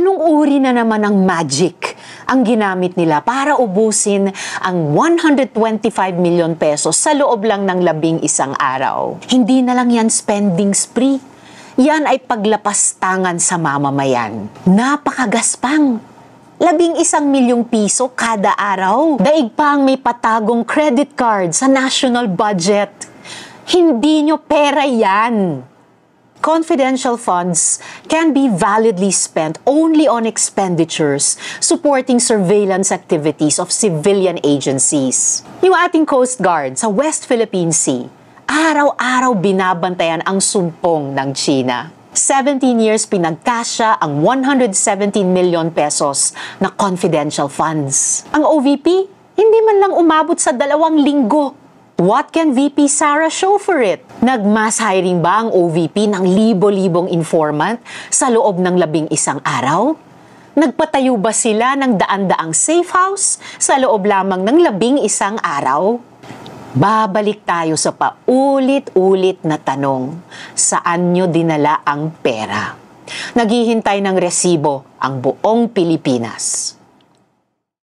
Anong uri na naman ng magic ang ginamit nila para ubusin ang 125 million pesos sa loob lang ng 11 araw? Hindi na lang yan spending spree. Yan ay paglapastangan sa mamamayan. Napakagaspang. 11 milyong piso kada araw. Daig pa ang may patagong credit card sa national budget. Hindi nyo pera yan. Confidential funds can be validly spent only on expenditures supporting surveillance activities of civilian agencies. Yung ating Coast Guard sa West Philippine Sea, araw-araw binabantayan ang sumpong ng China. 17 years pinagkasya ang 117 million pesos na confidential funds. Ang OVP, hindi man lang umabot sa 2 linggo. What can VP Sara show for it? Nag-mass hiring ba ang OVP ng libo-libong informant sa loob ng 11 araw? Nagpatayo ba sila ng daan-daang safe house sa loob lamang ng 11 araw? Babalik tayo sa paulit-ulit na tanong, saan nyo dinala ang pera? Naghihintay ng resibo ang buong Pilipinas.